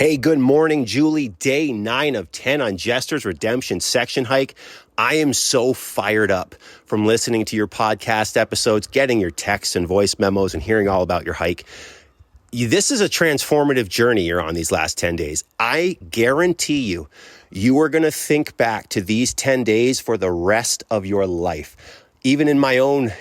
Hey, good morning, Julie. Day 9 of 10 on Jester's Redemption section hike. I am so fired up from listening to your podcast episodes, getting your texts and voice memos, and hearing all about your hike. This is a transformative journey you're on these last 10 days. I guarantee you, you are going to think back to these 10 days for the rest of your life. Even in my own,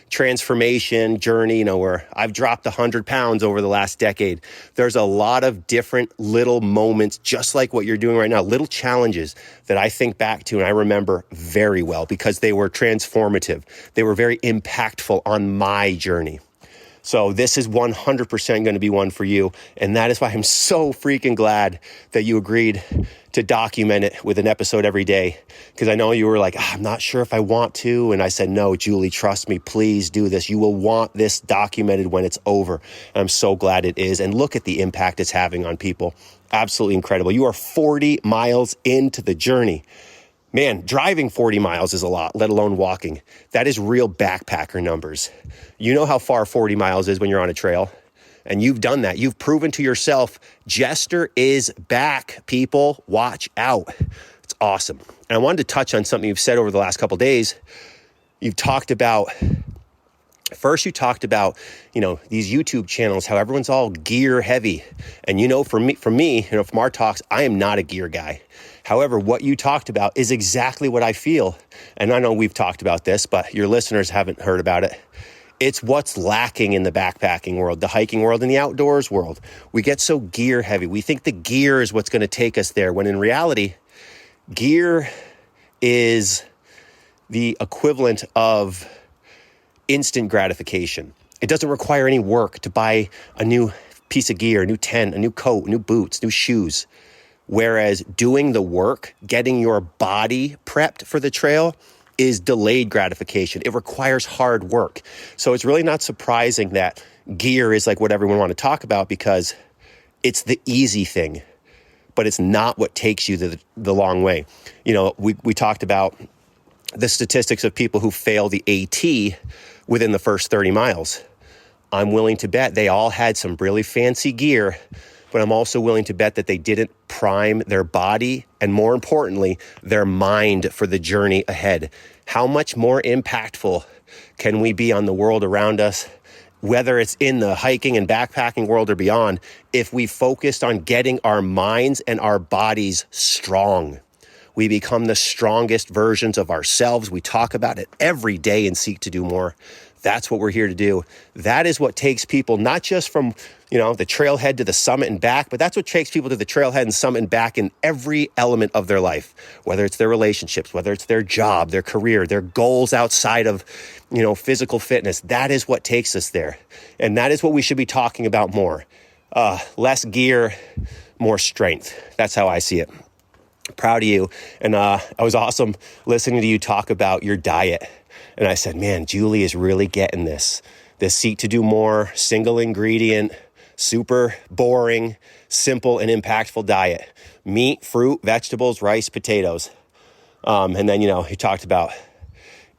transformation journey, where I've dropped 100 pounds over the last decade. There's a lot of different little moments, just like what you're doing right now, little challenges that I think back to and I remember very well because they were transformative. They were very impactful on my journey. So this is 100% going to be one for you. And that is why I'm so freaking glad that you agreed to document it with an episode every day. Because I know you were like, I'm not sure if I want to. And I said, no, Julie, trust me, please do this. You will want this documented when it's over. And I'm so glad it is. And look at the impact it's having on people. Absolutely incredible. You are 40 miles into the journey. Man, driving 40 miles is a lot, let alone walking. That is real backpacker numbers. You know how far 40 miles is when you're on a trail, and you've done that. You've proven to yourself, Jester is back, people. Watch out. It's awesome. And I wanted to touch on something you've said over the last couple of days. You talked about these YouTube channels, how everyone's all gear heavy. And from me, from our talks, I am not a gear guy. However, what you talked about is exactly what I feel. And I know we've talked about this, but your listeners haven't heard about it. It's what's lacking in the backpacking world, the hiking world, and the outdoors world. We get so gear heavy. We think the gear is what's going to take us there, when in reality, gear is the equivalent of instant gratification. It doesn't require any work to buy a new piece of gear, a new tent, a new coat, new boots, new shoes. Whereas doing the work, getting your body prepped for the trail, is delayed gratification. It requires hard work. So it's really not surprising that gear is like what everyone want to talk about, because it's the easy thing, but it's not what takes you the long way. We talked about the statistics of people who fail the AT within the first 30 miles. I'm willing to bet they all had some really fancy gear, but I'm also willing to bet that they didn't prime their body and, more importantly, their mind for the journey ahead. How much more impactful can we be on the world around us, whether it's in the hiking and backpacking world or beyond, if we focused on getting our minds and our bodies strong? We become the strongest versions of ourselves. We talk about it every day and seek to do more. That's what we're here to do. That is what takes people not just from, the trailhead to the summit and back, but that's what takes people to the trailhead and summit and back in every element of their life, whether it's their relationships, whether it's their job, their career, their goals outside of, physical fitness. That is what takes us there. And that is what we should be talking about more. Less gear, more strength. That's how I see it. Proud of you. And I was awesome listening to you talk about your diet. And I said, man, Julie is really getting this seek to do more, single ingredient, super boring, simple and impactful diet. Meat, fruit, vegetables, rice, potatoes. And then, he talked about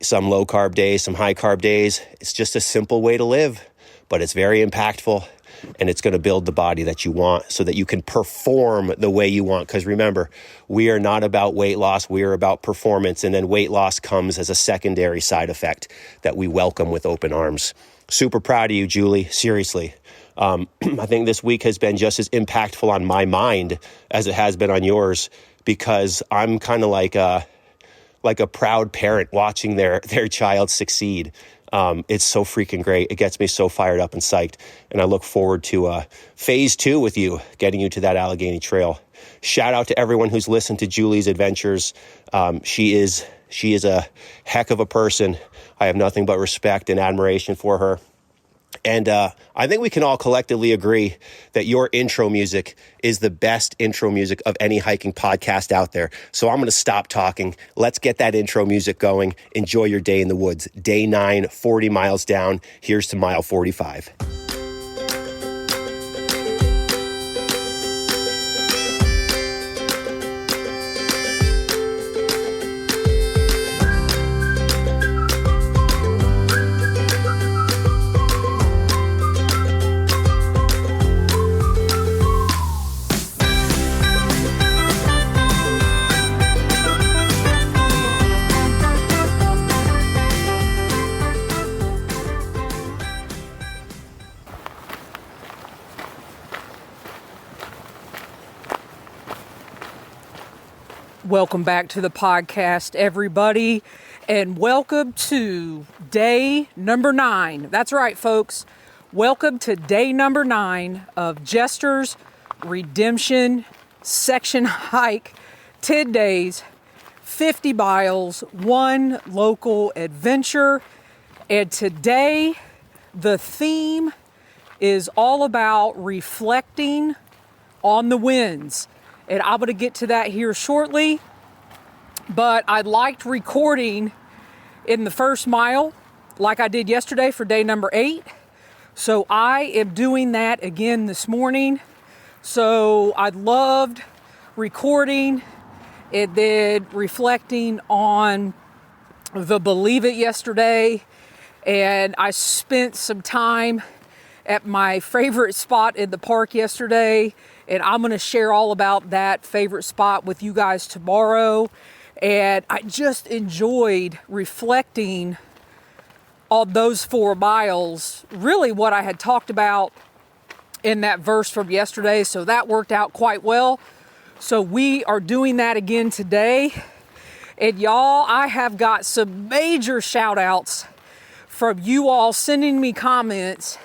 some low carb days, some high carb days. It's just a simple way to live, but it's very impactful. And it's going to build the body that you want so that you can perform the way you want. Because remember, we are not about weight loss. We are about performance. And then weight loss comes as a secondary side effect that we welcome with open arms. Super proud of you, Julie. Seriously. I think this week has been just as impactful on my mind as it has been on yours, because I'm kind of like a proud parent watching their child succeed. It's so freaking great. It gets me so fired up and psyched. And I look forward to phase 2 with you, getting you to that Allegheny Trail. Shout out to everyone who's listened to Julie's adventures. She is a heck of a person. I have nothing but respect and admiration for her. And I think we can all collectively agree that your intro music is the best intro music of any hiking podcast out there. So I'm going to stop talking. Let's get that intro music going. Enjoy your day in the woods. Day 9, 40 miles down. Here's to mile 45. Welcome back to the podcast, everybody, and welcome to day number 9. That's right, folks. Welcome to day number 9 of Jester's Redemption Section Hike. 10 days, 50 miles, 1 local adventure. And today, the theme is all about reflecting on the wins. And I'm going to get to that here shortly. But I liked recording in the first mile like I did yesterday for day number 8. So I am doing that again this morning. So I loved recording and then reflecting on the Believe It yesterday. And I spent some time at my favorite spot in the park yesterday, and I'm going to share all about that favorite spot with you guys tomorrow. And I just enjoyed reflecting on those 4 miles, really what I had talked about in that verse from yesterday, so that worked out quite well. So we are doing that again today. And y'all, I have got some major shout outs from you all sending me comments,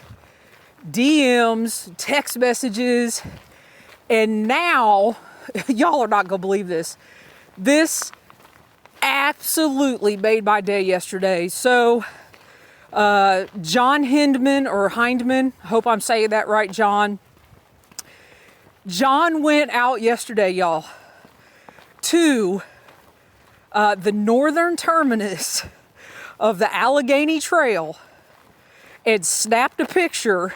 DMs, text messages, and now, y'all are not gonna believe this. This absolutely made my day yesterday. So, John Hindman, hope I'm saying that right, John. John went out yesterday, y'all, to the northern terminus of the Allegheny Trail and snapped a picture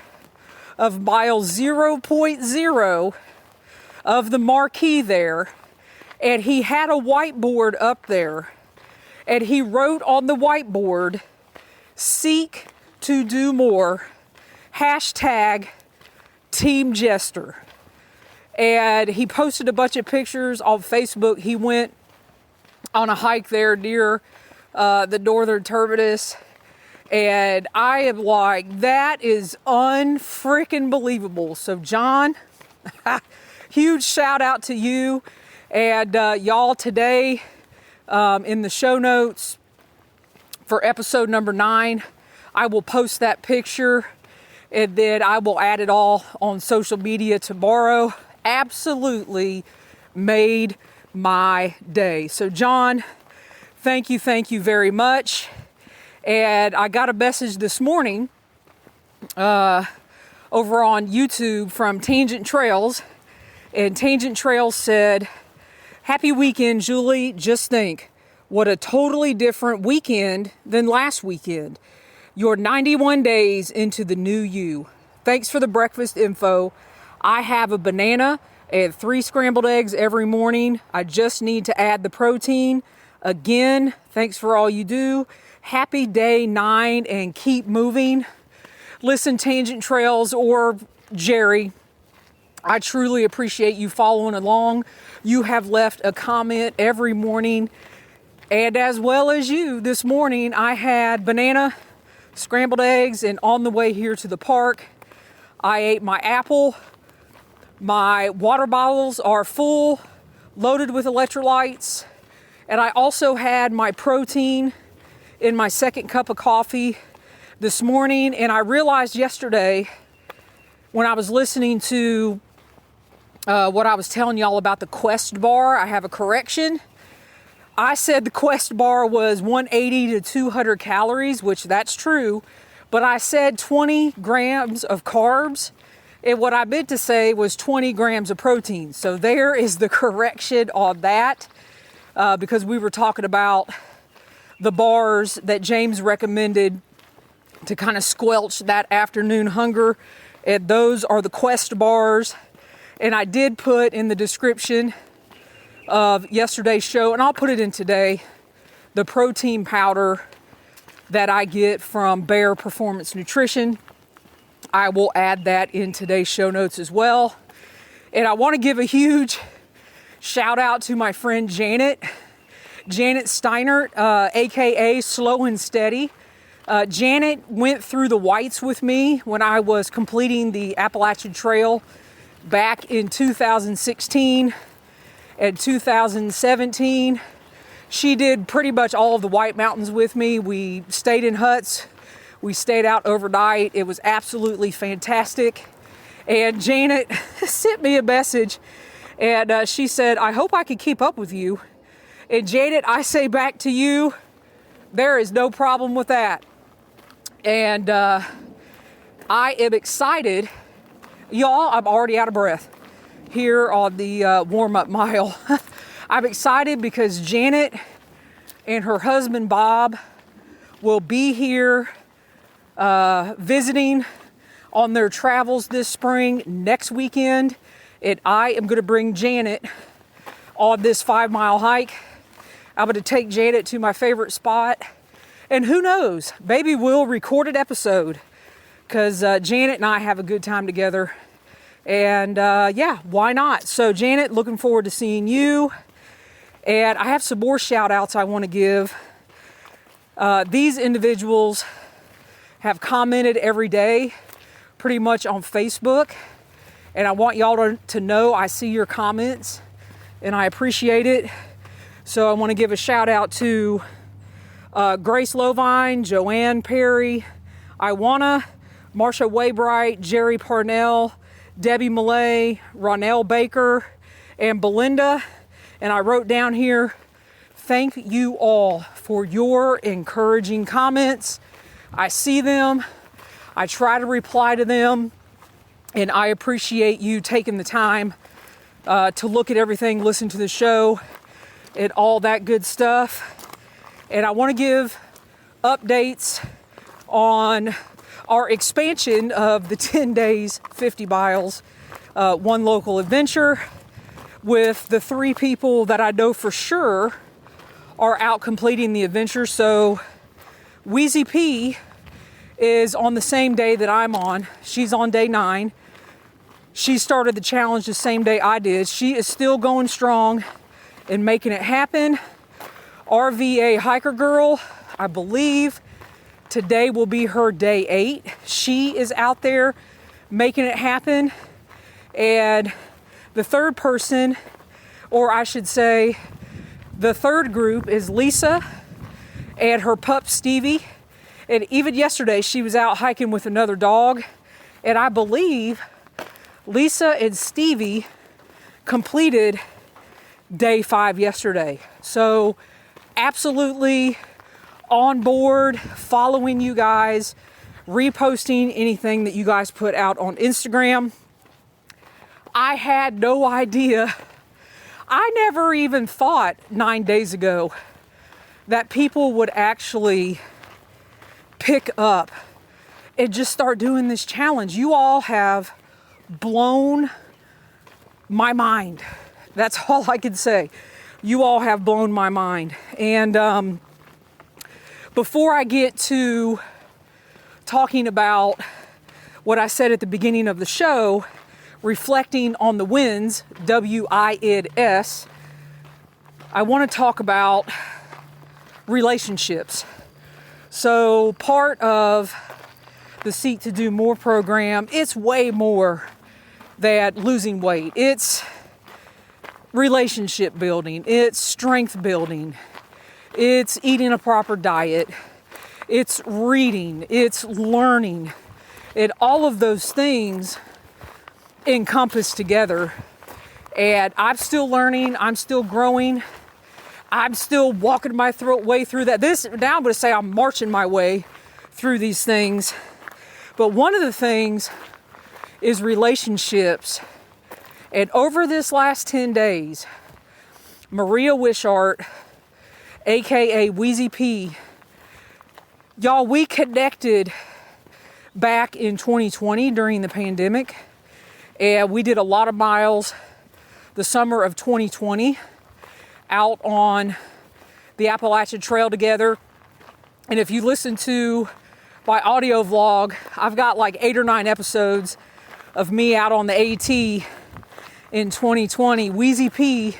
of mile 0.0 of the marquee there, and he had a whiteboard up there, and he wrote on the whiteboard, "Seek to do more, hashtag Team Jester." And he posted a bunch of pictures on Facebook. He went on a hike there near the northern terminus. And I am like, that is unfreaking believable. So John, huge shout out to you. And y'all, today in the show notes for episode number 9, I will post that picture and then I will add it all on social media tomorrow. Absolutely made my day. So John, thank you very much. And I got a message this morning over on YouTube from Tangent Trails. And Tangent Trails said, "Happy weekend, Julie. Just think, what a totally different weekend than last weekend. You're 91 days into the new you. Thanks for the breakfast info. I have a banana and 3 scrambled eggs every morning. I just need to add the protein. Again, thanks for all you do. Happy day 9 and keep moving." Listen, Tangent Trails or Jerry, I truly appreciate you following along. You have left a comment every morning. And as well as you, this morning I had banana, scrambled eggs, and on the way here to the park, I ate my apple. My water bottles are full, loaded with electrolytes. And I also had my protein in my second cup of coffee this morning. And I realized yesterday when I was listening to what I was telling y'all about the Quest bar, I have a correction. I said the Quest bar was 180 to 200 calories, which that's true. But I said 20 grams of carbs. And what I meant to say was 20 grams of protein. So there is the correction on that. Because we were talking about the bars that James recommended to kind of squelch that afternoon hunger. And those are the Quest bars. And I did put in the description of yesterday's show, and I'll put it in today, the protein powder that I get from Bear Performance Nutrition. I will add that in today's show notes as well. And I want to give a huge shout out to my friend Janet Steinert, aka Slow and Steady. Janet went through the whites with me when I was completing the Appalachian Trail back in 2016. in 2017. She did pretty much all of the White Mountains with me. We stayed in huts. We stayed out overnight. It was absolutely fantastic. And Janet sent me a message, and she said, I hope I could keep up with you. And Janet, I say back to you, there is no problem with that. And I am excited. Y'all, I'm already out of breath here on the warm-up mile. I'm excited because Janet and her husband, Bob, will be here visiting on their travels this spring next weekend. And I am going to bring Janet on this 5-mile hike. I'm going to take Janet to my favorite spot. And who knows, maybe we'll record an episode because Janet and I have a good time together. And yeah, why not? So Janet, looking forward to seeing you. And I have some more shout outs I want to give. These individuals have commented every day pretty much on Facebook. And I want y'all to know I see your comments and I appreciate it. So I want to give a shout out to Grace Lovine, Joanne Perry, Iwana, Marsha Waybright, Jerry Parnell, Debbie Millay, Ronell Baker, and Belinda. And I wrote down here, thank you all for your encouraging comments. I see them. I try to reply to them. And I appreciate you taking the time to look at everything, listen to the show, and all that good stuff. And I want to give updates on our expansion of the 10 days, 50 miles, one local adventure with the 3 people that I know for sure are out completing the adventure. So Wheezy P is on the same day that I'm on. She's on day 9. She started the challenge the same day I did. She is still going strong and making it happen. RVA Hiker Girl, I believe today will be her day 8. She is out there making it happen. And the third person, or I should say, the third group is Lisa and her pup Stevie. And even yesterday, she was out hiking with another dog. And I believe Lisa and Stevie completed day 5 yesterday. So absolutely on board, following you guys, reposting anything that you guys put out on Instagram. I had no idea. I never even thought 9 days ago that people would actually pick up and just start doing this challenge. You all have blown my mind. That's all I can say. You all have blown my mind. And before I get to talking about what I said at the beginning of the show, reflecting on the wins, WINS, I want to talk about relationships. So part of the Seek to Do More program, it's way more than losing weight. It's relationship building, it's strength building, it's eating a proper diet, it's reading, it's learning, and all of those things encompass together. And I'm still learning, I'm still growing, I'm still walking my way through that. Now I'm going to say I'm marching my way through these things. But one of the things is relationships. And over this last 10 days, Maria Wishart, aka Wheezy P, y'all, we connected back in 2020 during the pandemic. And we did a lot of miles the summer of 2020 out on the Appalachian Trail together. And if you listen to my audio vlog, I've got like 8 or 9 episodes of me out on the AT in 2020. Wheezy P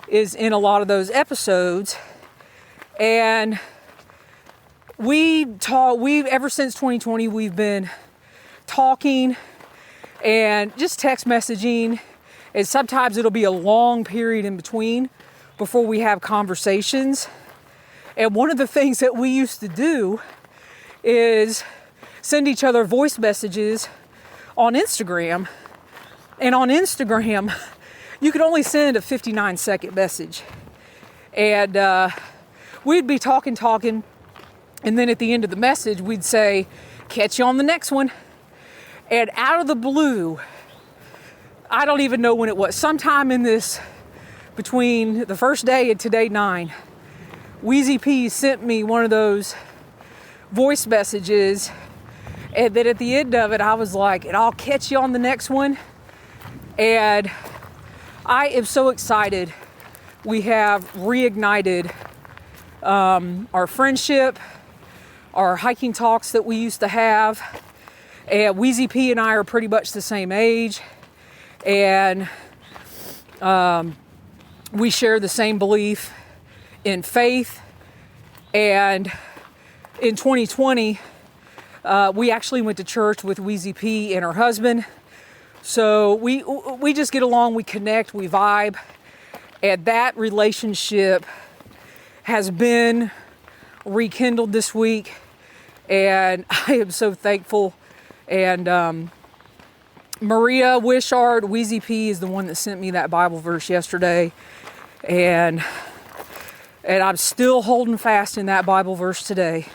is in a lot of those episodes. And ever since 2020, we've been talking and just text messaging And sometimes it'll be a long period in between before we have conversations. And one of the things that we used to do is send each other voice messages on Instagram. And on Instagram, you could only send a 59-second message. And we'd be talking, and then at the end of the message, we'd say, catch you on the next one. And out of the blue, I don't even know when it was, sometime in this, between the first day and today 9, Wheezy P sent me one of those voice messages. And then at the end of it, I was like, and I'll catch you on the next one. And I am so excited. We have reignited our friendship, our hiking talks that we used to have. And Wheezy P and I are pretty much the same age. And we share the same belief in faith. And in 2020, we actually went to church with Wheezy P and her husband. So we just get along, we connect, we vibe. And that relationship has been rekindled this week. And I am so thankful. And Maria Wishart, Wheezy P, is the one that sent me that Bible verse yesterday. And I'm still holding fast in that Bible verse today.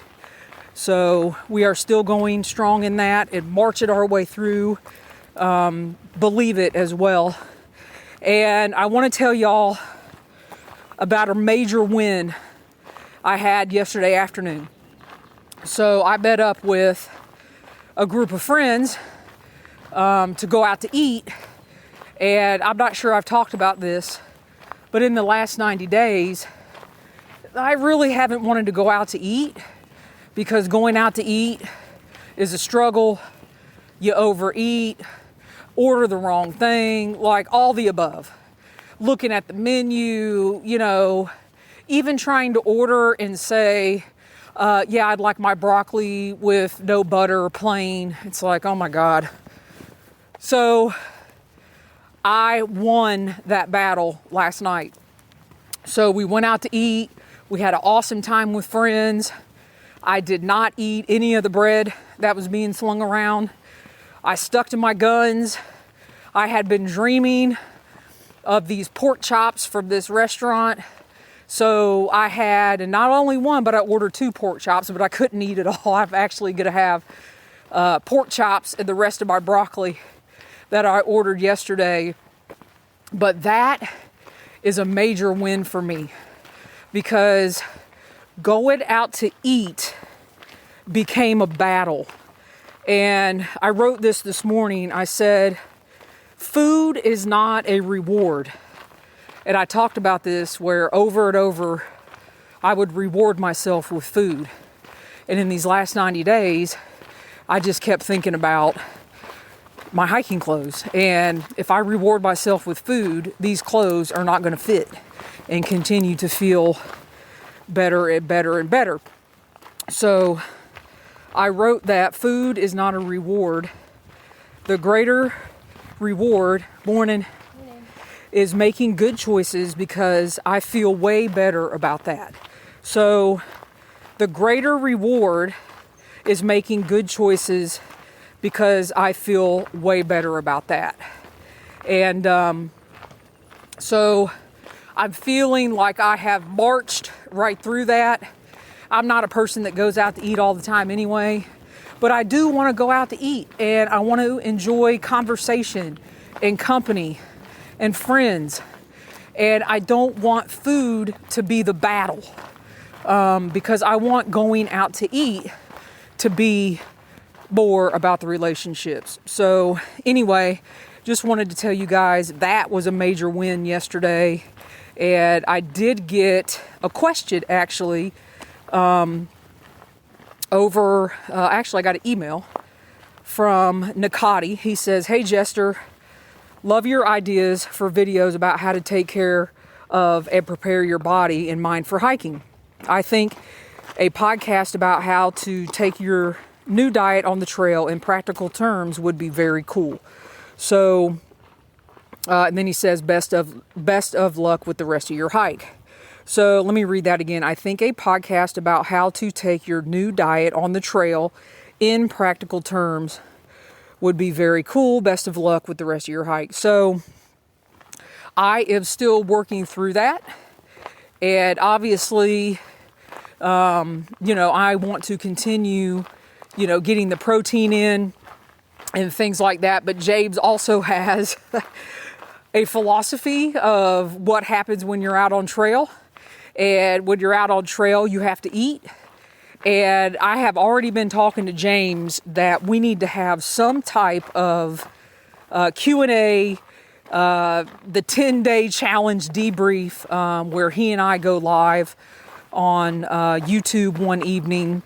So we are still going strong in that and marching our way through. Believe it as well. And I want to tell y'all about a major win I had yesterday afternoon. So I met up with a group of friends to go out to eat. And I'm not sure I've talked about this, but in the last 90 days, I really haven't wanted to go out to eat because going out to eat is a struggle. You overeat, order the wrong thing, like all the above. Looking at the menu, even trying to order and say, yeah, I'd like my broccoli with no butter or plain. It's like, oh my God. So I won that battle last night. So we went out to eat. We had an awesome time with friends. I did not eat any of the bread that was being slung around. I stuck to my guns. I had been dreaming of these pork chops from this restaurant. So I had, and not only one, but I ordered 2 pork chops, but I couldn't eat it all. I'm actually going to have pork chops and the rest of my broccoli that I ordered yesterday. But that is a major win for me because going out to eat became a battle. And I wrote this morning. I said, food is not a reward. And I talked about this where over and over I would reward myself with food. And in these last 90 days, I just kept thinking about my hiking clothes. And if I reward myself with food, these clothes are not going to fit and continue to feel better and better and better. So I wrote that food is not a reward. The greater reward, morning, is making good choices because I feel way better about that. So the greater reward is making good choices because I feel way better about that. And so I'm feeling like I have marched right through that. I'm not a person that goes out to eat all the time anyway, but I do want to go out to eat and I want to enjoy conversation and company and friends. And I don't want food to be the battle because I want going out to eat to be more about the relationships. So anyway, just wanted to tell you guys that was a major win yesterday. And I did get a question actually actually I got an email from Nakati. He says, "Hey Jester, love your ideas for videos about how to take care of and prepare your body and mind for hiking. I think a podcast about how to take your new diet on the trail in practical terms would be very cool." So And then he says, best of luck with the rest of your hike. So let me read that again. I think a podcast about how to take your new diet on the trail in practical terms would be very cool. Best of luck with the rest of your hike. So I am still working through that. And obviously, I want to continue, getting the protein in and things like that. But James also has a philosophy of what happens when you're out on trail. And when you're out on trail, you have to eat. And I have already been talking to James that we need to have some type of Q&A, the 10-day challenge debrief, where he and I go live on YouTube one evening.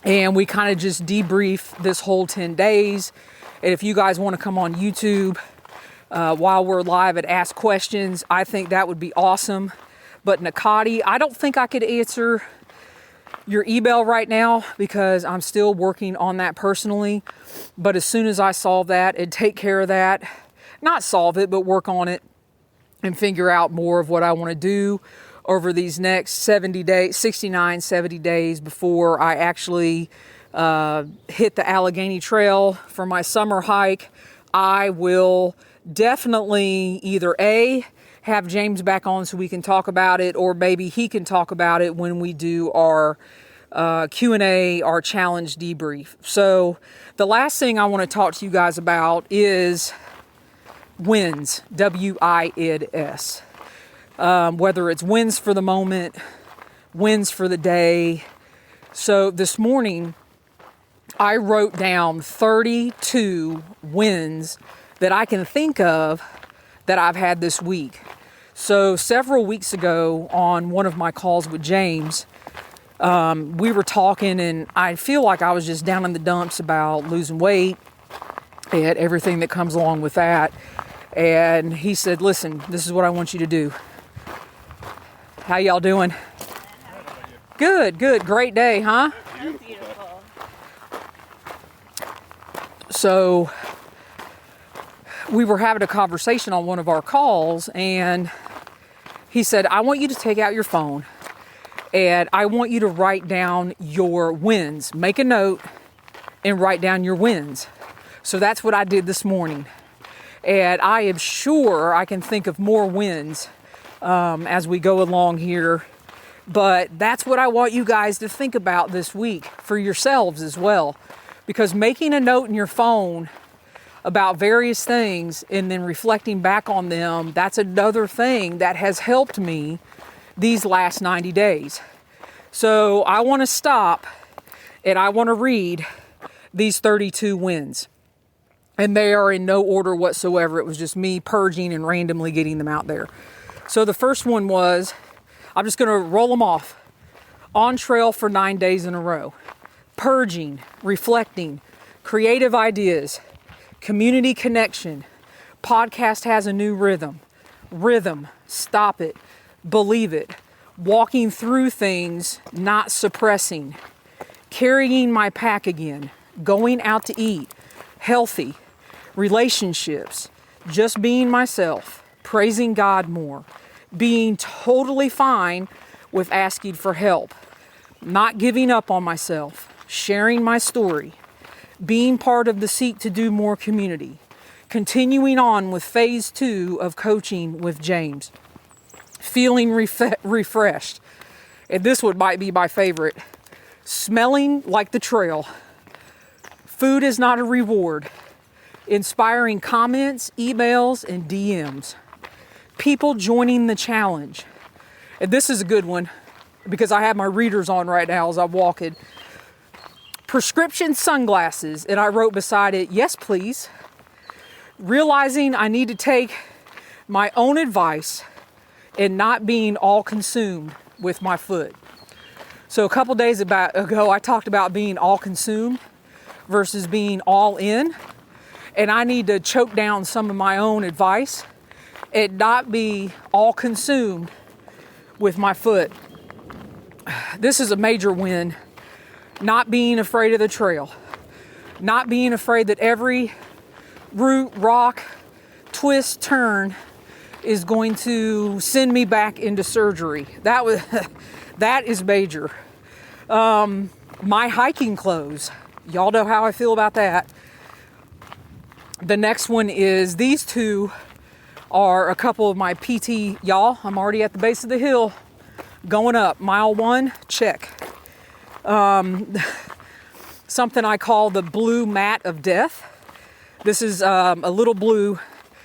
And we kind of just debrief this whole 10 days. And if you guys want to come on YouTube while we're live and ask questions, I think that would be awesome. But Nakati, I don't think I could answer your email right now because I'm still working on that personally. But as soon as I solve that and take care of that, not solve it, but work on it and figure out more of what I want to do over these next 70 days before I actually hit the Allegheny Trail for my summer hike, I will definitely either have James back on so we can talk about it, or maybe he can talk about it when we do our Q&A, our challenge debrief. So the last thing I want to talk to you guys about is wins, WINS. Whether it's wins for the moment, wins for the day. So this morning, I wrote down 32 wins that I can think of that I've had this week. So several weeks ago on one of my calls with James, we were talking and I feel like I was just down in the dumps about losing weight and everything that comes along with that. And he said, listen, this is what I want you to do. How y'all doing? Good. Great day, huh? Beautiful. So we were having a conversation on one of our calls and he said, I want you to take out your phone and I want you to write down your wins. Make a note and write down your wins. So that's what I did this morning. And I am sure I can think of more wins as we go along here. But that's what I want you guys to think about this week for yourselves as well. Because making a note in your phone about various things and then reflecting back on them, that's another thing that has helped me these last 90 days. So I want to stop and I want to read these 32 wins. And they are in no order whatsoever. It was just me purging and randomly getting them out there. So the first one was, I'm just going to roll them off. On trail for 9 days in a row. Purging, reflecting, creative ideas, community connection, podcast has a new rhythm, stop it, believe it, walking through things, not suppressing, carrying my pack again, going out to eat, healthy, relationships, just being myself, praising God more, being totally fine with asking for help, not giving up on myself, sharing my story, being part of the Seek to Do More community, continuing on with phase 2 of coaching with James, feeling refreshed, and this one might be my favorite, smelling like the trail, food is not a reward, inspiring comments, emails, and DMs, people joining the challenge, and this is a good one because I have my readers on right now as I'm walking. Prescription sunglasses, and I wrote beside it, yes please. Realizing I need to take my own advice and not being all consumed with my foot. So a couple days ago, I talked about being all consumed versus being all in. And I need to choke down some of my own advice and not be all consumed with my foot. This is a major win. Not being afraid of the trail. Not being afraid that every root, rock, twist, turn is going to send me back into surgery. That is major. My hiking clothes. Y'all know how I feel about that. The next one is these two are a couple of my PT. Y'all, I'm already at the base of the hill. Going up. Mile 1, check. Something I call the blue mat of death. This is a little blue,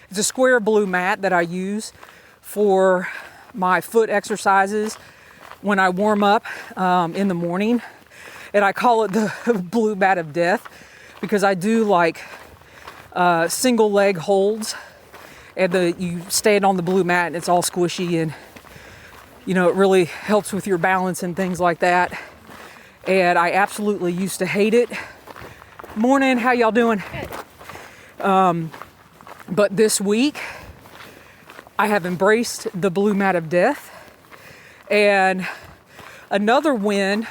it's a square blue mat that I use for my foot exercises when I warm up in the morning. And I call it the blue mat of death because I do like single leg holds, and you stand on the blue mat and it's all squishy, and you know, it really helps with your balance and things like that. And I absolutely used to hate it. Morning, how y'all doing? Good. But this week, I have embraced the blue mat of death. And another win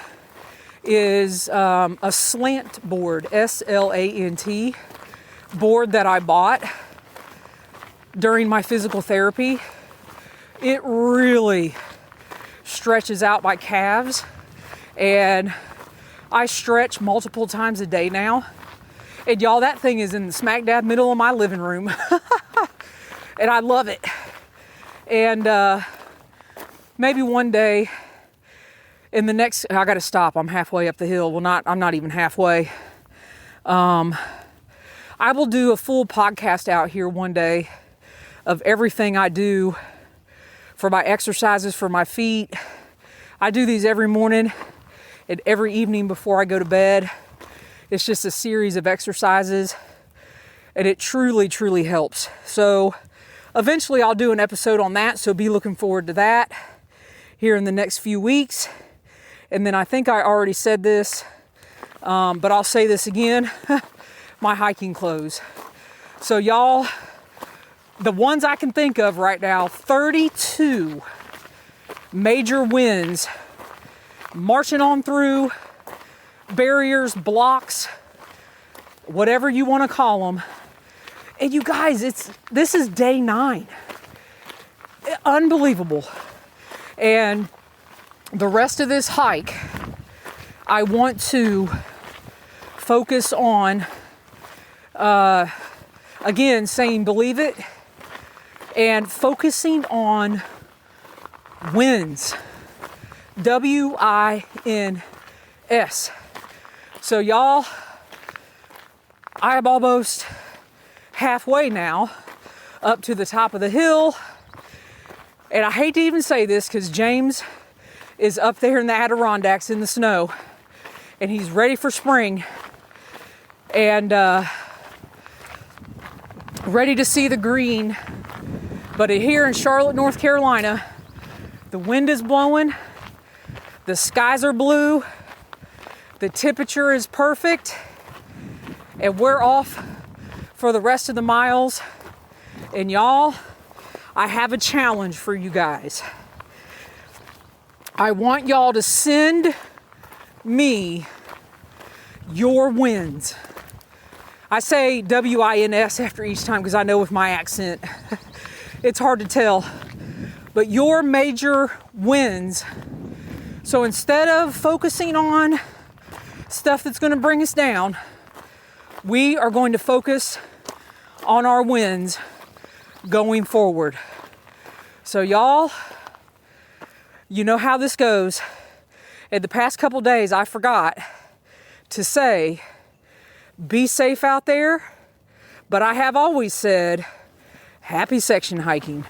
is a slant board, SLANT board that I bought during my physical therapy. It really stretches out my calves, and I stretch multiple times a day now. And y'all, that thing is in the smack dab middle of my living room. And I love it. And maybe one day in the next, I gotta stop, I'm halfway up the hill. Well, I'm not even halfway. I will do a full podcast out here one day of everything I do for my exercises for my feet. I do these every morning and every evening before I go to bed. It's just a series of exercises, and it truly, truly helps. So eventually I'll do an episode on that, so be looking forward to that here in the next few weeks. And then I think I already said this, but I'll say this again, my hiking clothes. So y'all, the ones I can think of right now, 32 major wins, marching on through barriers, blocks, whatever you want to call them. And you guys, this is day 9. Unbelievable. And the rest of this hike, I want to focus on, again, saying believe it, and focusing on wins. WINS. So y'all, I am almost halfway now up to the top of the hill. And I hate to even say this because James is up there in the Adirondacks in the snow, and he's ready for spring and ready to see the green. But here in Charlotte, North Carolina, the wind is blowing, the skies are blue, the temperature is perfect, and we're off for the rest of the miles. And y'all, I have a challenge for you guys. I want y'all to send me your wins. I say WINS after each time because I know with my accent, it's hard to tell. But your major wins. So instead of focusing on stuff that's going to bring us down, we are going to focus on our wins going forward. So y'all, you know how this goes. In the past couple days, I forgot to say, be safe out there. But I have always said, happy section hiking.